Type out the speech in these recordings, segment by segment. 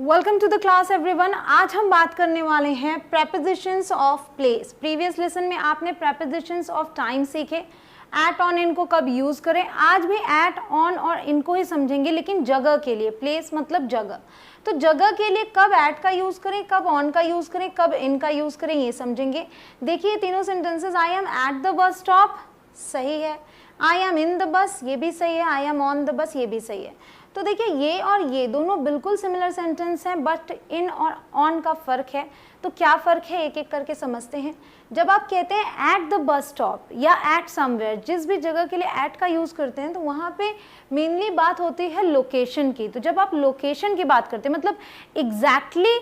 Welcome to the class everyone. आज हम बात करने वाले हैं prepositions of place. Previous lesson में आपने प्रेपोजिशंस ऑफ टाइम सीखे, एट ऑन इनको कब यूज़ करें। आज भी एट ऑन और इनको ही समझेंगे, लेकिन जगह के लिए। प्लेस मतलब जगह, तो जगह के लिए कब एट का यूज़ करें, कब ऑन का यूज़ करें, कब इन का यूज़ करें, ये समझेंगे। देखिए तीनों sentences, I am at the bus stop सही है, I M in the bus ये भी सही है, I M on the bus ये भी सही है। तो देखिए ये और ये दोनों बिल्कुल सिमिलर सेंटेंस हैं, बट इन और ऑन का फ़र्क है। तो क्या फ़र्क है एक एक करके समझते हैं। जब आप कहते हैं एट द बस स्टॉप या एट समवेयर, जिस भी जगह के लिए एट का यूज़ करते हैं, तो वहाँ पे मेनली बात होती है लोकेशन की। तो जब आप लोकेशन की बात करते हैं, मतलब एग्जैक्टली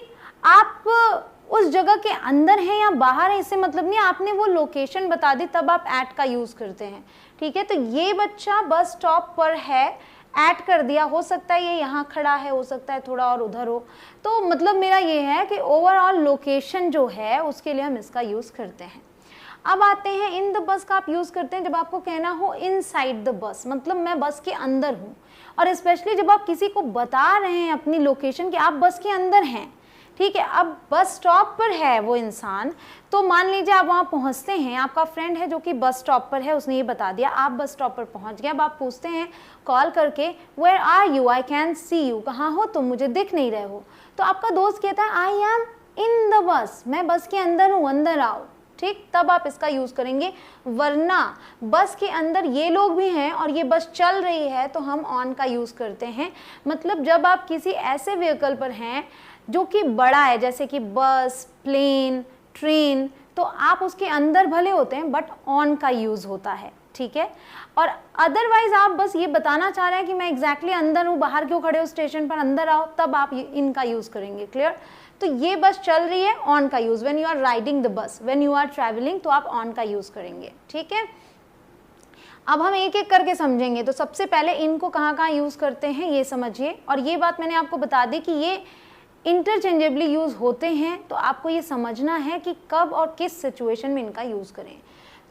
आप उस जगह के अंदर हैं या बाहर हैं, इससे मतलब नहीं, आपने वो लोकेशन बता दी, तब आप एट का यूज़ करते हैं। ठीक है, तो ये बच्चा बस स्टॉप पर है, ऐड कर दिया, हो सकता है ये यहाँ खड़ा है, हो सकता है थोड़ा और उधर हो। तो मतलब मेरा ये है कि ओवरऑल लोकेशन जो है उसके लिए हम इसका यूज़ करते हैं। अब आते हैं इन द बस का आप यूज़ करते हैं जब आपको कहना हो इनसाइड द बस, मतलब मैं बस के अंदर हूँ। और स्पेशली जब आप किसी को बता रहे हैं अपनी लोकेशन कि आप बस के अंदर हैं। ठीक है, अब बस स्टॉप पर है वो इंसान, तो मान लीजिए आप वहाँ पहुँचते हैं, आपका फ्रेंड है जो कि बस स्टॉप पर है, उसने ये बता दिया, आप बस स्टॉप पर पहुँच गए। अब आप पूछते हैं कॉल करके, where are you, I can see you, कहाँ हो तुम, मुझे दिख नहीं रहे हो। तो आपका दोस्त कहता है I M in the bus, मैं बस के अंदर हूँ, अंदर आओ। ठीक, तब आप इसका यूज़ करेंगे। वरना बस के अंदर ये लोग भी हैं और ये बस चल रही है, तो हम ऑन का यूज़ करते हैं। मतलब जब आप किसी ऐसे व्हीकल पर हैं जो कि बड़ा है, जैसे कि बस, प्लेन, ट्रेन, तो आप उसके अंदर भले होते हैं बट ऑन का यूज़ होता है। ठीक है, और अदरवाइज आप बस ये बताना चाह रहे हैं कि मैं एग्जैक्टली अंदर हूँ, बाहर क्यों खड़े हो स्टेशन पर, अंदर आओ, तब आप इनका यूज़ करेंगे। क्लियर, तो ये बस चल रही है, ऑन का use. When you are riding the bus, when you are travelling, तो आप ऑन का यूज़ करेंगे। ठीक है, अब हम एक एक करके समझेंगे। तो सबसे पहले इनको कहाँ कहाँ यूज़ करते हैं ये समझिए, और ये बात मैंने आपको बता दी कि ये इंटरचेंजेबली यूज़ होते हैं, तो आपको ये समझना है कि कब और किस सिचुएशन में इनका यूज़ करें।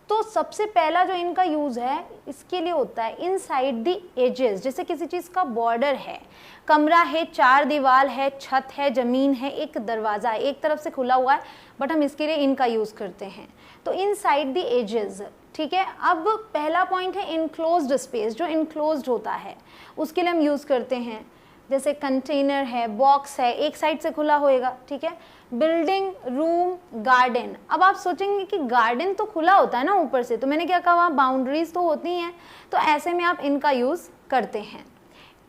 तो सबसे पहला जो इनका यूज़ है इसके लिए होता है इनसाइड द एजेस। जैसे किसी चीज़ का बॉर्डर है, कमरा है, चार दीवार है, छत है, ज़मीन है, एक दरवाज़ा है, एक तरफ से खुला हुआ है, बट हम इसके लिए इनका यूज़ करते हैं। तो इनसाइड द एजेस। ठीक है, अब पहला पॉइंट है इनक्लोज्ड स्पेस, जो इनक्लोज्ड होता है उसके लिए हम यूज़ करते हैं। जैसे कंटेनर है, बॉक्स है, एक साइड से खुला होएगा। ठीक है, बिल्डिंग, रूम, गार्डन। अब आप सोचेंगे कि गार्डन तो खुला होता है ना ऊपर से, तो मैंने क्या कहा, बाउंड्रीज तो होती हैं, तो ऐसे में आप इनका यूज़ करते हैं।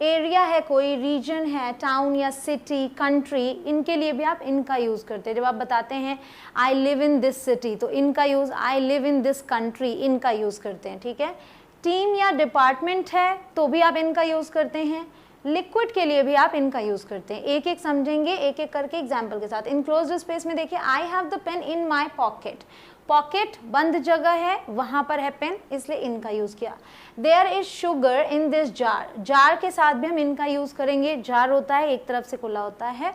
एरिया है, कोई रीजन है, टाउन या सिटी, कंट्री, इनके लिए भी आप इनका यूज़ करते हैं। जब आप बताते हैं I live in this city, तो इनका use I live in this country, इनका यूज़ करते हैं। ठीक है, टीम या डिपार्टमेंट है तो भी आप इनका यूज़ करते हैं। लिक्विड के लिए भी आप इनका यूज़ करते हैं। एक एक समझेंगे, एक एक करके एग्जाम्पल के साथ। इनक्लोज्ड स्पेस में देखिए, I have the pain in my pocket. Pocket बंद जगह है, वहाँ पर है पेन, इसलिए इनका यूज़ किया। There is sugar in this jar, jar के साथ भी हम इनका यूज़ करेंगे। जार होता है, एक तरफ से खुला होता है।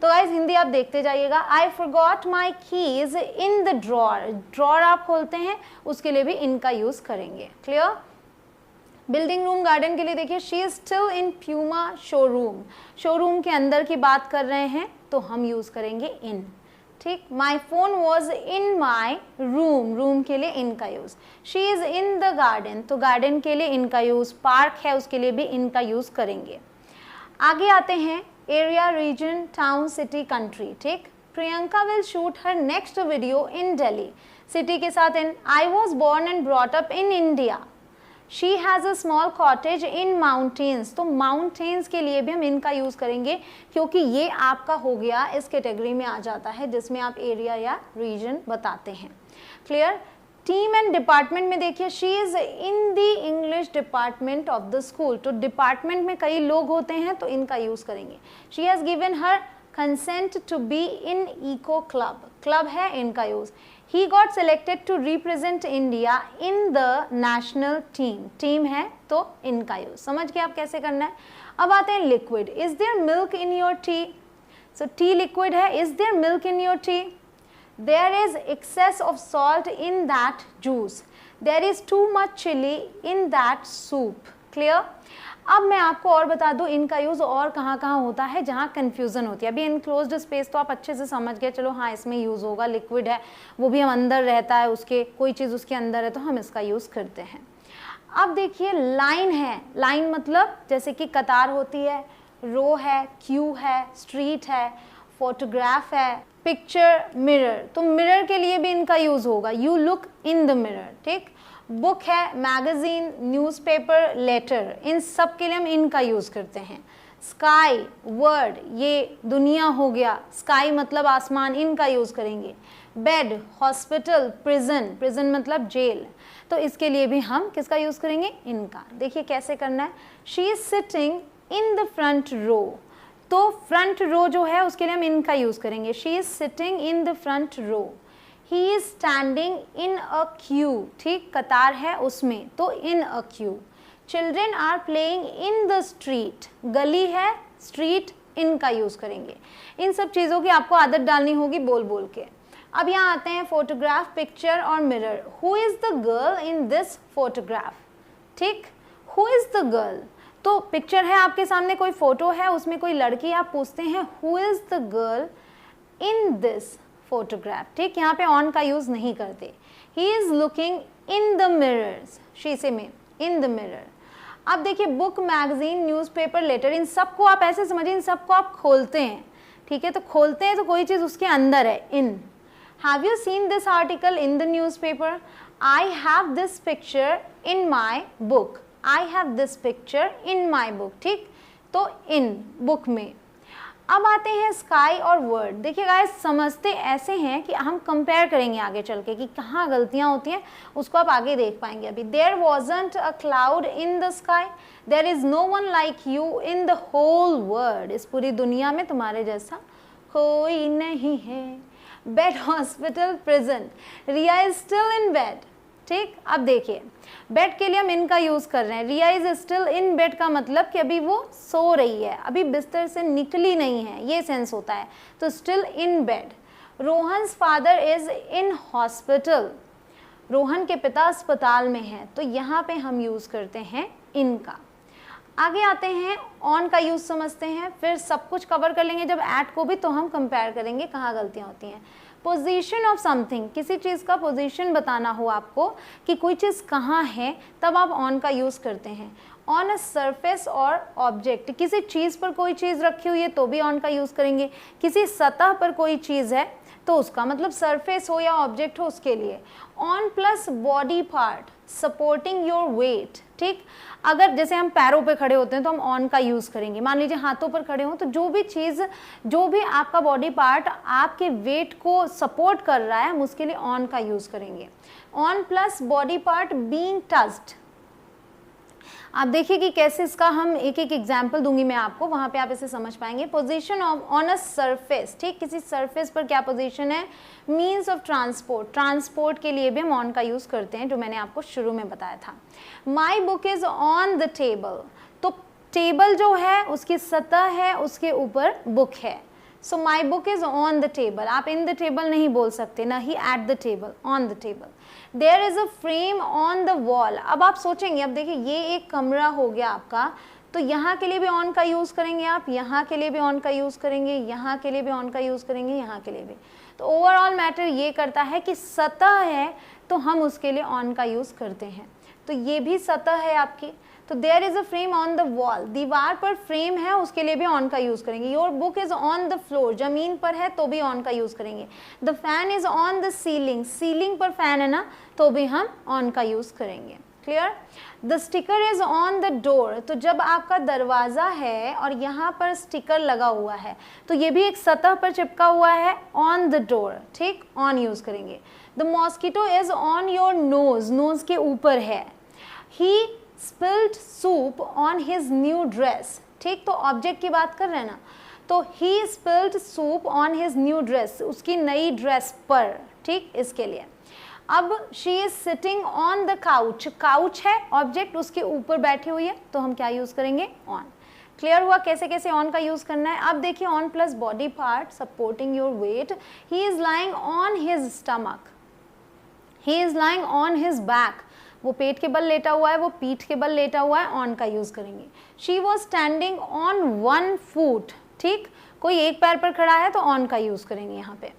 तो गाइस हिंदी आप देखते जाइएगा। I forgot my keys in the drawer, drawer आप खोलते हैं, उसके लिए भी इनका यूज़ करेंगे। क्लियर। बिल्डिंग, रूम, गार्डन के लिए देखिए, she is still in Puma showroom, showroom के अंदर की बात कर रहे हैं, तो हम यूज़ करेंगे इन। ठीक, my phone was in my room, room के लिए इनका use. She is in the garden, तो गार्डन के लिए इनका यूज़। पार्क है, उसके लिए भी इनका यूज़ करेंगे। आगे आते हैं area, region, town, city, country. ठीक, Priyanka will shoot her next video in Delhi, city के साथ in. I was born and brought up in India, she has a small cottage in mountains, तो माउंटेन्स के लिए भी हम इनका यूज़ करेंगे, क्योंकि ये आपका हो गया, इस कैटेगरी में आ जाता है जिसमें आप एरिया या रीजन बताते हैं। क्लियर। टीम एंड डिपार्टमेंट में देखिए, she is in the English department of the school, तो डिपार्टमेंट में कई लोग होते हैं, तो इनका यूज़ करेंगे। She has given her consent to be in eco club, club है, इनका use. He got selected to represent India in the national team, team है तो इनका यूज। समझ गए आप कैसे करना है। अब आते हैं liquid. Is there milk in your tea? So tea liquid है। Is there milk in your tea? There is excess of salt in that juice. There is too much chili in that soup. Clear? अब मैं आपको और बता दूं इनका use और कहाँ कहाँ होता है जहाँ कन्फ्यूज़न होती है। अभी इनक्लोज्ड स्पेस तो आप अच्छे से समझ गए, चलो हाँ इसमें यूज़ होगा, लिक्विड है वो भी हम अंदर रहता है, उसके कोई चीज़ उसके अंदर है तो हम इसका यूज़ करते हैं। अब देखिए लाइन है, लाइन मतलब जैसे कि कतार होती है, रो है, क्यू है, स्ट्रीट है, फोटोग्राफ है, पिक्चर, मिरर, तो मिरर के लिए भी इनका यूज़ होगा, you look in the mirror, ठीक। बुक है, मैगजीन, न्यूज़पेपर, लेटर, इन सब के लिए हम इनका यूज़ करते हैं। स्काई, वर्ड, ये दुनिया हो गया, स्काई मतलब आसमान, इनका यूज़ करेंगे। बेड, हॉस्पिटल, प्रिजन, प्रिजन मतलब जेल, तो इसके लिए भी हम किसका यूज़ करेंगे, इनका। देखिए कैसे करना है, she is sitting in the front row, तो फ्रंट रो जो है उसके लिए हम इनका यूज़ करेंगे, she is sitting in the front row. He is standing in a queue, ठीक, कतार है उसमें, तो in a queue. Children are playing in the street, गली है, स्ट्रीट, इनका यूज़ करेंगे। इन सब चीज़ों की आपको आदत डालनी होगी बोल बोल के। अब यहाँ आते हैं फोटोग्राफ, पिक्चर और mirror. Who is the girl in this photograph, ठीक, हु इज़ द गर्ल, तो पिक्चर है आपके सामने, कोई फोटो है उसमें कोई लड़की, आप पूछते हैं who is the girl in this photograph, ठीक, यहाँ पे ऑन का यूज़ नहीं करते। He is looking in the mirrors, शीशे में, इन द मिरर। अब देखिए बुक, मैगजीन, न्यूज़पेपर, लेटर, इन सबको आप ऐसे समझिए, इन सबको आप खोलते हैं, ठीक है, तो खोलते हैं तो कोई चीज़ उसके अंदर है, इन। Have you seen this article in the newspaper? I have this picture in my book. I have this picture in my book, ठीक, तो in book में। अब आते हैं स्काई और वर्ड। देखिए गाइस समझते ऐसे हैं कि हम कंपेयर करेंगे आगे चल के कि कहाँ गलतियाँ होती हैं, उसको आप आगे देख पाएंगे। अभी there wasn't a cloud in the sky, there is no one like you in the whole world, इस पूरी दुनिया में तुम्हारे जैसा कोई नहीं है। Bed, hospital, prison, Riya is still in bed, ठीक। अब देखिए बेड के लिए हम इनका यूज़ कर रहे हैं, रिया इज स्टिल इन बेड का मतलब कि अभी वो सो रही है, अभी बिस्तर से निकली नहीं है, ये सेंस होता है, तो still in bed. Rohan's father is in hospital, Rohan के पिता अस्पताल में हैं, तो यहाँ पे हम यूज़ करते हैं इनका। आगे आते हैं ऑन का यूज़ समझते हैं, फिर सब कुछ कवर कर लेंगे। जब एट को भी तो हम कंपेयर करेंगे कहाँ गलतियाँ होती हैं। पोजीशन ऑफ समथिंग, किसी चीज़ का पोजीशन बताना हो आपको कि कोई चीज़ कहाँ है, तब आप ऑन का यूज़ करते हैं। ऑन अ सरफेस और ऑब्जेक्ट, किसी चीज़ पर कोई चीज़ रखी हुई है तो भी ऑन का यूज़ करेंगे। किसी सतह पर कोई चीज़ है तो उसका मतलब सरफेस हो या ऑब्जेक्ट हो उसके लिए। On plus body part supporting your weight, ठीक, अगर जैसे हम पैरों पे खड़े होते हैं तो हम ऑन का यूज़ करेंगे। मान लीजिए हाथों पर खड़े हों तो जो भी चीज़, जो भी आपका बॉडी पार्ट आपके वेट को सपोर्ट कर रहा है हम उसके लिए ऑन का यूज़ करेंगे। On plus body part being touched, आप देखिए कि कैसे इसका हम एक एक एग्जाम्पल दूंगी मैं आपको, वहाँ पे आप इसे समझ पाएंगे। Position of on a surface, ठीक, किसी सरफेस पर क्या पोजीशन है। मीन्स ऑफ ट्रांसपोर्ट, ट्रांसपोर्ट के लिए भी हम ऑन का यूज़ करते हैं, जो मैंने आपको शुरू में बताया था। My book is on the table, तो टेबल जो है उसकी सतह है, उसके ऊपर बुक है, so my book is on the table. आप इन द टेबल नहीं बोल सकते, ना ही at the table, on the table. There is a frame on the wall, अब आप सोचेंगे, अब देखिए ये एक कमरा हो गया आपका, तो यहाँ के लिए भी ऑन का यूज़ करेंगे आप, यहाँ के लिए भी ऑन का यूज़ करेंगे, यहाँ के लिए भी ऑन का यूज़ करेंगे, यहाँ के लिए भी। तो ओवरऑल मैटर ये करता है कि सतह है तो हम उसके लिए ऑन का यूज़ करते हैं, तो ये भी सतह है आपकी, तो there is a frame on the wall, दीवार पर फ्रेम है उसके लिए भी ऑन का यूज़ करेंगे। Your book is on the floor, ज़मीन पर है तो भी ऑन का यूज़ करेंगे। The fan is on the ceiling, ceiling पर फैन है ना, तो भी हम ऑन का यूज़ करेंगे। Clear. The sticker is on the door, तो जब आपका दरवाज़ा है और यहाँ पर स्टिकर लगा हुआ है तो ये भी एक सतह पर चिपका हुआ है, ऑन द डोर, ठीक, ऑन यूज़ करेंगे। The mosquito is on your nose, nose के ऊपर है। He spilled soup on his new dress, ठीक, तो ऑब्जेक्ट की बात कर रहे हैं ना, तो he spilled soup on his new dress, उसकी नई ड्रेस पर, ठीक, इसके लिए। अब she is sitting on the couch, couch है ऑब्जेक्ट, उसके ऊपर बैठी हुई है, तो हम क्या यूज़ करेंगे, ऑन। क्लियर हुआ कैसे कैसे ऑन का यूज़ करना है। अब देखिए on plus body part supporting your weight, he is lying on his stomach, he is lying on his back, वो पेट के बल लेटा हुआ है, वो पीठ के बल लेटा हुआ है, ऑन का यूज करेंगे। She was standing on one foot, ठीक, कोई एक पैर पर खड़ा है तो ऑन का यूज करेंगे यहाँ पे।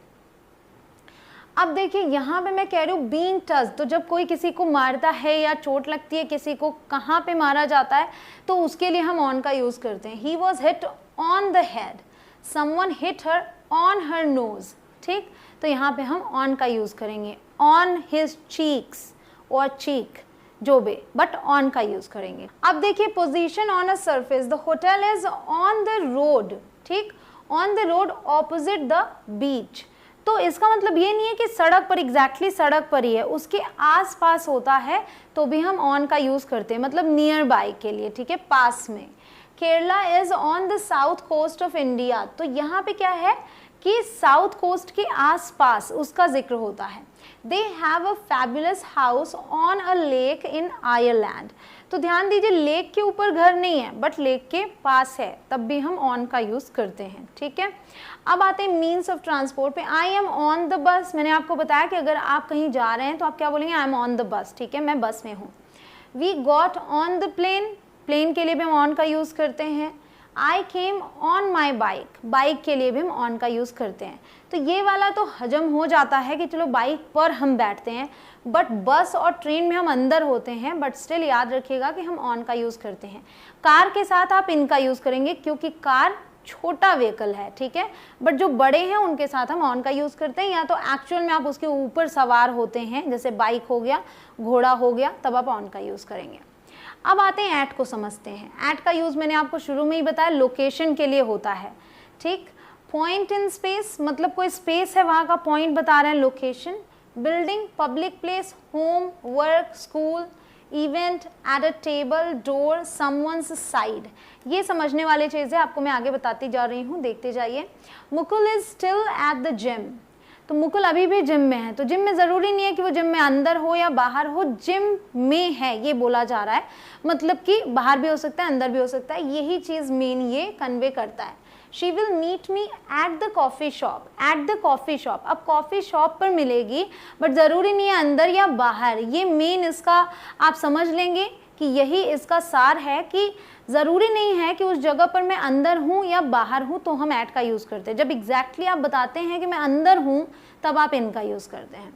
अब देखिए यहाँ पे मैं कह रही हूँ बीइंग टच्ड, तो जब कोई किसी को मारता है या चोट लगती है किसी को, कहाँ पे मारा जाता है, तो उसके लिए हम ऑन का यूज करते हैं। He was hit on the head, someone hit her on her nose, ठीक, तो यहाँ पे हम ऑन का यूज करेंगे। ऑन हिज चीक्स और चीक, जो भी, बट ऑन का यूज करेंगे। अब देखिए position on a surface, the hotel is on the road, ठीक, on the road opposite the beach, तो इसका मतलब ये नहीं है कि सड़क पर, एग्जैक्टली सड़क पर ही है, उसके आसपास होता है तो भी हम ऑन का यूज करते हैं, मतलब नियर बाय के लिए, ठीक है, पास में। Kerala is on the south coast of India, तो यहाँ पे क्या है कि साउथ कोस्ट के आसपास उसका जिक्र होता है। They have a fabulous house on a lake in Ireland, तो ध्यान दीजिए लेक के ऊपर घर नहीं है बट लेक के पास है, तब भी हम ऑन का यूज करते हैं, ठीक है। अब आते हैं मीन्स ऑफ ट्रांसपोर्ट पे। I am on the bus, मैंने आपको बताया कि अगर आप कहीं जा रहे हैं तो आप क्या बोलेंगे, I am on the bus, ठीक है, मैं बस में हूँ। We got on the plane, plane के लिए भी हम ऑन का यूज करते हैं। I came on my bike, bike के लिए भी हम ऑन का यूज करते हैं। तो ये वाला तो हजम हो जाता है कि चलो बाइक पर हम बैठते हैं, बट बस और ट्रेन में हम अंदर होते हैं, बट स्टिल याद रखिएगा कि हम ऑन का यूज करते हैं। कार के साथ आप इन का यूज करेंगे क्योंकि कार छोटा व्हीकल है, ठीक है, बट जो बड़े हैं उनके साथ हम ऑन का यूज करते हैं, या तो एक्चुअल में आप उसके ऊपर सवार होते हैं, जैसे बाइक हो गया, घोड़ा हो गया, तब आप ऑन का यूज करेंगे। अब आते हैं एट को समझते हैं। एट का यूज मैंने आपको शुरू में ही बताया, लोकेशन के लिए होता है, ठीक। पॉइंट इन स्पेस, मतलब कोई स्पेस है वहाँ का पॉइंट बता रहे हैं, location. Building, public place, home, work, school, event, eight a table, door, someone's side, ये समझने वाली चीज़ें आपको मैं आगे बताती जा रही हूँ, देखते जाइए। Mukul is still at the gym, तो मुकुल अभी भी जिम में है, तो जिम में ज़रूरी नहीं है कि वो जिम में अंदर हो या बाहर हो, जिम में है ये बोला जा रहा है, मतलब कि बाहर भी हो सकता है अंदर भी हो सकता है, यही चीज़ मेन ये कन्वे करता है। She will meet me at the coffee shop, at the coffee shop, अब कॉफ़ी शॉप पर मिलेगी बट ज़रूरी नहीं है अंदर या बाहर, ये मेन इसका आप समझ लेंगे कि यही इसका सार है कि ज़रूरी नहीं है कि उस जगह पर मैं अंदर हूँ या बाहर हूँ तो हम एट का यूज़ करते हैं। जब एग्जैक्टली आप बताते हैं कि मैं अंदर हूँ तब आप इनका यूज़ करते हैं।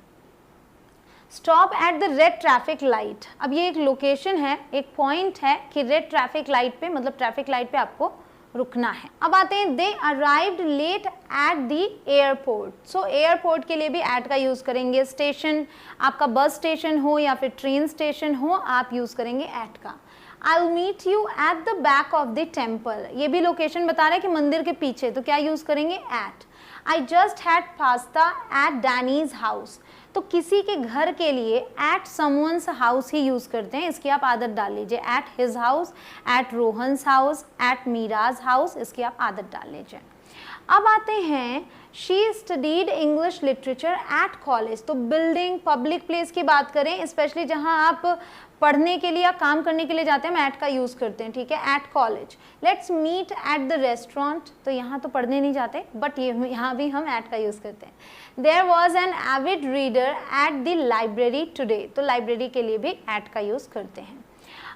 Stop at the red traffic light, अब ये एक लोकेशन है, एक पॉइंट है कि रेड ट्रैफिक लाइट पे, मतलब ट्रैफिक लाइट पे आपको रुकना है। अब आते हैं, they arrived late at the airport, so airport के लिए भी एट का यूज़ करेंगे। स्टेशन, आपका बस स्टेशन हो या फिर ट्रेन स्टेशन हो, आप यूज़ करेंगे एट का। I will meet you at the back of the temple, ये भी लोकेशन बता रहा है कि मंदिर के पीछे, तो क्या यूज़ करेंगे, at. I just had pasta at Danny's house, तो किसी के घर के लिए एट समवन्स हाउस ही यूज़ करते हैं, इसकी आप आदत डाल लीजिए। At his house, at Rohan's house, at Meera's house, इसकी आप आदत डाल लीजिए। अब आते हैं, she studied English literature at college, तो बिल्डिंग, पब्लिक प्लेस की बात करें, स्पेशली जहां आप पढ़ने के लिए या काम करने के लिए जाते हैं, हम एट का यूज़ करते हैं, ठीक है, at college. Let's meet at the restaurant, तो यहाँ तो पढ़ने नहीं जाते बट ये यहाँ भी हम एट का यूज़ करते हैं। There was an avid reader at the library today, तो लाइब्रेरी के लिए भी एट का यूज़ करते हैं।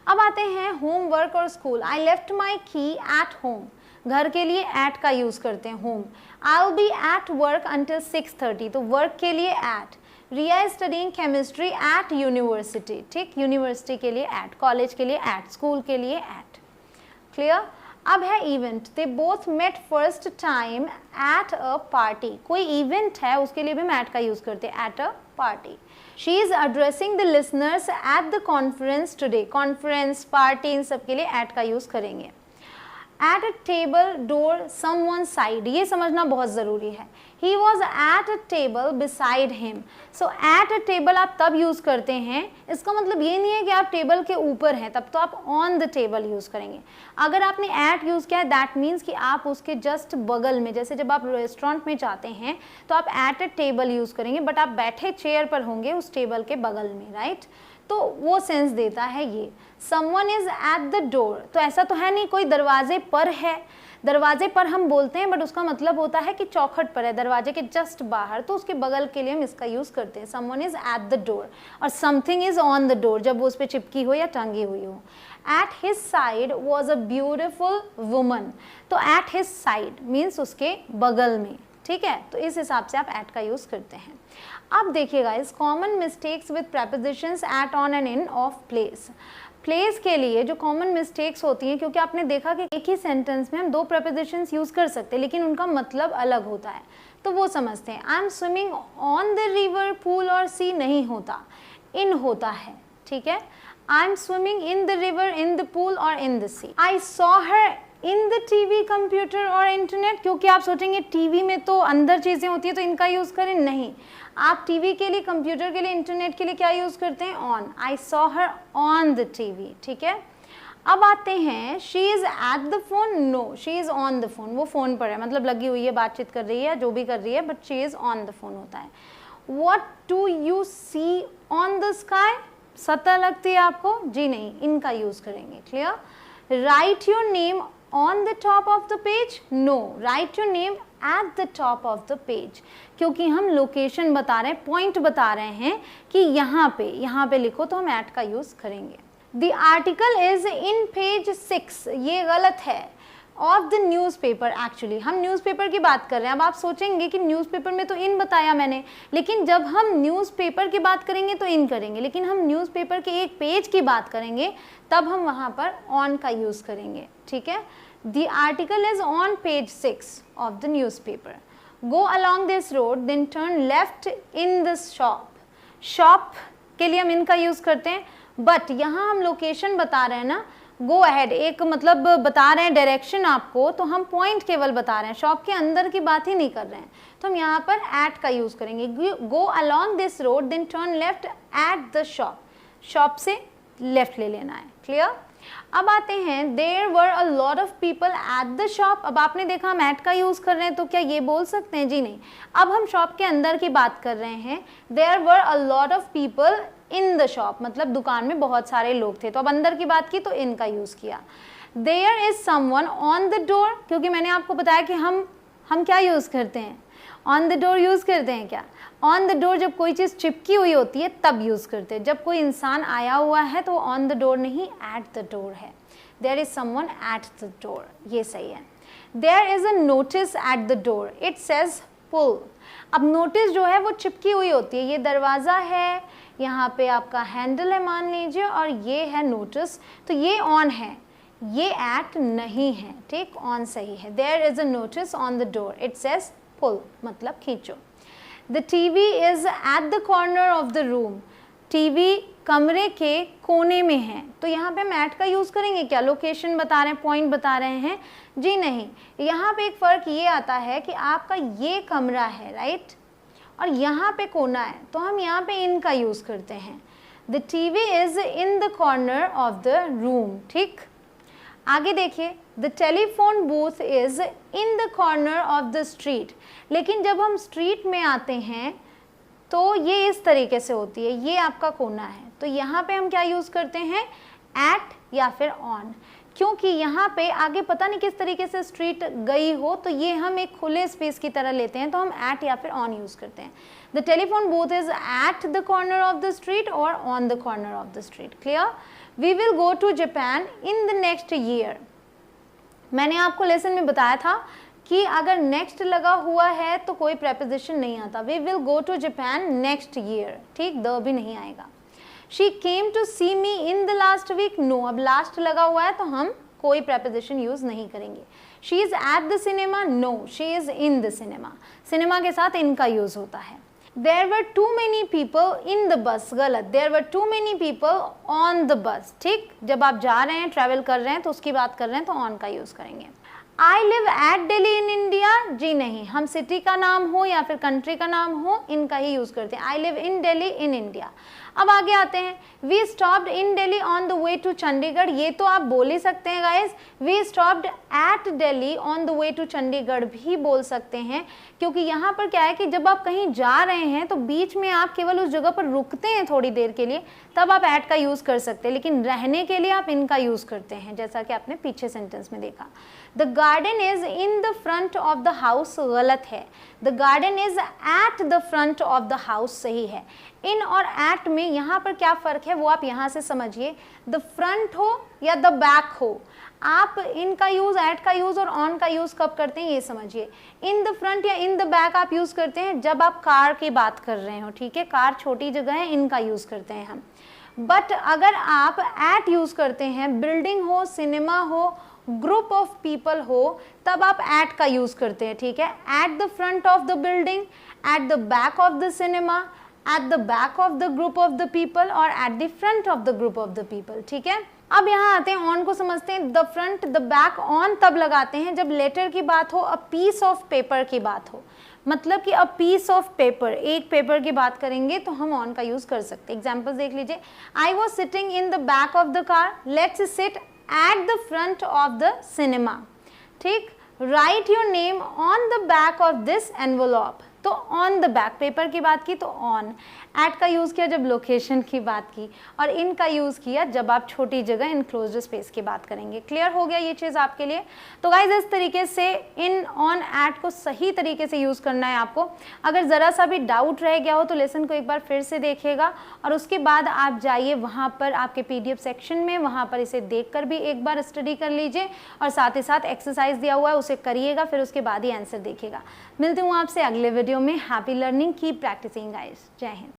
अब आते हैं होमवर्क और स्कूल। आई लेफ्ट माई की एट होम, घर के लिए एट का यूज़ करते हैं, home. I will be at work until 6:30, तो वर्क के लिए at. Riya is studying chemistry at university, ठीक, यूनिवर्सिटी के लिए एट, कॉलेज के लिए एट, स्कूल के लिए एट। क्लियर। अब है event, they both met first time eight a party, कोई इवेंट है उसके लिए भी हम एट का यूज़ करते हैं, at a party. She is addressing the listeners at the conference today, conference, party, इन सब के लिए एट का यूज़ करेंगे। At a table, door, someone side, ये समझना बहुत ज़रूरी है। He was at a table beside him, so at a table आप तब यूज़ करते हैं, इसका मतलब ये नहीं है कि आप टेबल के ऊपर हैं, तब तो आप ऑन द टेबल यूज़ करेंगे। अगर आपने एट यूज़ किया है दैट मीन्स कि आप उसके जस्ट बगल में, जैसे जब आप रेस्टोरेंट में जाते हैं तो आप एट अ टेबल यूज़ करेंगे, बट आप बैठे चेयर पर होंगे उस टेबल के बगल में, राइट, तो वो सेंस देता है ये। Someone is at the door, तो ऐसा तो है नहीं कोई दरवाजे पर है, दरवाजे पर हम बोलते हैं बट उसका मतलब होता है कि चौखट पर है, दरवाजे के जस्ट बाहर, तो उसके बगल के लिए हम इसका यूज़ करते हैं। Someone is at the door और something is on the door जब वो उस पर चिपकी हो या टंगी हुई हो। At his side was a beautiful woman, तो एट हिज साइड मीन्स उसके बगल में, ठीक है, तो इस हिसाब से आप एट का यूज़ करते हैं। अब देखिएगा इस common mistakes with prepositions at, on and in of place. Place के लिए जो कॉमन मिस्टेक्स होती हैं, क्योंकि आपने देखा कि एक ही सेंटेंस में हम दो प्रेपोजिशंस यूज़ कर सकते हैं लेकिन उनका मतलब अलग होता है, तो वो समझते हैं। I am swimming on the river, pool और सी नहीं होता, इन होता है, ठीक है। I am swimming in the river, in the pool और in the sea. I saw her in the TV, computer और इंटरनेट, क्योंकि आप सोचेंगे टीवी में तो अंदर चीज़ें होती है तो इनका यूज़ करें, नहीं, आप टीवी के लिए, कंप्यूटर के लिए, इंटरनेट के लिए क्या यूज़ करते हैं, on. I saw her on the TV, ठीक है। अब आते हैं she is at the phone, no she is on the phone, वो फ़ोन पर है, मतलब लगी हुई है, बातचीत कर रही है, जो भी कर रही है, but she is on the phone होता है। What do you see on the sky, सतह लगती है आपको, जी नहीं, इनका यूज़ करेंगे, clear. Write your name on the top of the page, no write your name at the top of the page, क्योंकि हम लोकेशन बता रहे हैं, पॉइंट बता रहे हैं कि यहाँ पे लिखो, तो हम एट का यूज़ करेंगे। The article is in page 6, ये गलत है, ऑफ द न्यूज़पेपर। एक्चुअली हम न्यूज़पेपर की बात कर रहे हैं। अब आप सोचेंगे कि न्यूज़पेपर में तो इन बताया मैंने, लेकिन जब हम न्यूज़पेपर की बात करेंगे तो इन करेंगे, लेकिन हम न्यूज़पेपर के एक पेज की बात करेंगे तब हम वहाँ पर ऑन का यूज़ करेंगे, ठीक है। The article is on page 6 of the newspaper. Go along this road, then turn left in the shop. Shop के लिए हम इनका यूज़ करते हैं, बट यहाँ हम लोकेशन बता रहे हैं ना, गो अहेड, एक मतलब बता रहे हैं डायरेक्शन आपको, तो हम पॉइंट केवल बता रहे हैं, शॉप के अंदर की बात ही नहीं कर रहे हैं, तो हम यहाँ पर एट का यूज़ करेंगे। Go along this road, then turn left at the shop, shop से लेफ्ट ले लेना है, क्लियर। अब आते हैं there were a lot of people at the shop. अब आपने देखा हम एट का यूज़ कर रहे हैं, तो क्या ये बोल सकते हैं, जी नहीं, अब हम शॉप के अंदर की बात कर रहे हैं। There were a lot of people in the shop, मतलब दुकान में बहुत सारे लोग थे, तो अब अंदर की बात की तो इन का यूज़ किया। There is someone on the door, क्योंकि मैंने आपको बताया कि हम क्या यूज़ करते हैं, ऑन द डोर यूज़ करते हैं। क्या ऑन द डोर जब कोई चीज़ चिपकी हुई होती है तब यूज़ करते हैं, जब कोई इंसान आया हुआ है तो ऑन द डोर नहीं, एट द डोर है। There is someone at the door, ये सही है। There is a notice at the door, it says pull. अब नोटिस जो है वो चिपकी हुई होती है, ये दरवाज़ा है, यहाँ पे आपका हैंडल है मान लीजिए, और ये है नोटिस, तो ये ऑन है, ये एट नहीं है, ठीक, ऑन सही है। There is a notice on the door, it says pull, मतलब खींचो। The TV is at the corner of the room, TV कमरे के कोने में है, तो यहाँ पे हम एट का यूज़ करेंगे। क्या लोकेशन बता रहे हैं, पॉइंट बता रहे हैं, जी नहीं। यहाँ पे एक फ़र्क ये आता है कि आपका ये कमरा है, राइट, और यहाँ पे कोना है, तो हम यहाँ पे इन का यूज़ करते हैं। The TV is in the corner of the room, ठीक। आगे देखिए, the telephone booth is in the corner of the street, लेकिन जब हम स्ट्रीट में आते हैं तो ये इस तरीके से होती है, ये आपका कोना है, तो यहाँ पे हम क्या यूज़ करते हैं, एट या फिर ऑन, क्योंकि यहाँ पे आगे पता नहीं किस तरीके से स्ट्रीट गई हो, तो ये हम एक खुले स्पेस की तरह लेते हैं, तो हम एट या फिर ऑन यूज़ करते हैं। The telephone booth is at the corner of the street और on the corner of the street, clear. We will go to Japan in the next year. मैंने आपको लेसन में बताया था कि अगर नेक्स्ट लगा हुआ है तो कोई प्रेपोजिशन नहीं आता। We will go to Japan next year, ठीक, द भी नहीं आएगा। She came to see me in the last week, no, अब लास्ट लगा हुआ है तो हम कोई प्रेपोजिशन यूज़ नहीं करेंगे। She is at the cinema, no, she is in the cinema, cinema के साथ इनका यूज़ होता है। There were too many people in the bus, गलत, there were too many people on the bus, ठीक, जब आप जा रहे हैं, ट्रैवल कर रहे हैं तो उसकी बात कर रहे हैं तो ऑन का यूज़ करेंगे। I live at Delhi in India, जी नहीं, हम सिटी का नाम हो या फिर कंट्री का नाम हो, इनका ही यूज़ करते हैं। I live in Delhi in India। अब आगे आते हैं, we stopped in Delhi on the way to Chandigarh. ये तो आप बोल ही सकते हैं guys, we stopped at Delhi on the way to Chandigarh भी बोल सकते हैं, क्योंकि यहाँ पर क्या है कि जब आप कहीं जा रहे हैं तो बीच में आप केवल उस जगह पर रुकते हैं थोड़ी देर के लिए, तब आप एट का यूज़ कर सकते हैं, लेकिन रहने के लिए आप इन का यूज़ करते हैं, जैसा कि आपने पीछे सेंटेंस में देखा। The garden is in the front of the house गलत है, the garden is at the front of the house सही है। इन और एट में यहाँ पर क्या फ़र्क है वो आप यहाँ से समझिए, द फ्रंट हो या द बैक हो, आप इन का यूज़, एट का यूज़ और ऑन का यूज़ कब करते हैं ये समझिए। इन द फ्रंट या इन द बैक आप यूज़ करते हैं जब आप कार की बात कर रहे हो, ठीक है, कार छोटी जगह है, इनका यूज़ करते हैं हम। बट अगर आप एट यूज़ करते हैं, बिल्डिंग हो, सिनेमा हो, ग्रुप ऑफ पीपल हो, तब आप एट का यूज़ करते हैं, ठीक है। At the front of the building, at the back of the cinema, at the back of the group of the people और at the front of the group of the people, ठीक है। अब यहाँ आते हैं, ऑन को समझते हैं। The front, the back, on तब लगाते हैं जब लेटर की बात हो, अ पीस ऑफ पेपर की बात हो, मतलब कि अ पीस ऑफ पेपर, एक पेपर की बात करेंगे तो हम ऑन का यूज़ कर सकते हैं। एग्जाम्पल देख लीजिए, I was sitting in the back of the car, let's sit at the front of the cinema, ठीक। Write your name on the back of this envelope, तो ऑन द बैक, पेपर की बात की तो on. Eight का use किया जब location की बात की, और इन का यूज़ किया जब आप छोटी जगह इनक्लोज्ड स्पेस की बात करेंगे। क्लियर हो गया ये चीज़ आपके लिए। तो गाइज इस तरीके से इन, ऑन, एट को सही तरीके से यूज़ करना है आपको। अगर ज़रा सा भी डाउट रह गया हो तो लेसन को एक बार फिर से देखिएगा, और उसके बाद आप जाइए वहाँ पर आपके PDF सेक्शन में, वहाँ पर इसे देख कर भी एक बार स्टडी कर लीजिए, और साथ ही साथ एक्सरसाइज दिया हुआ है उसे करिएगा, फिर उसके बाद ही आंसर देखिएगा। मिलती हूँ आपसे अगले वीडियो में। Happy learning, keep practising guys. जय हिंद।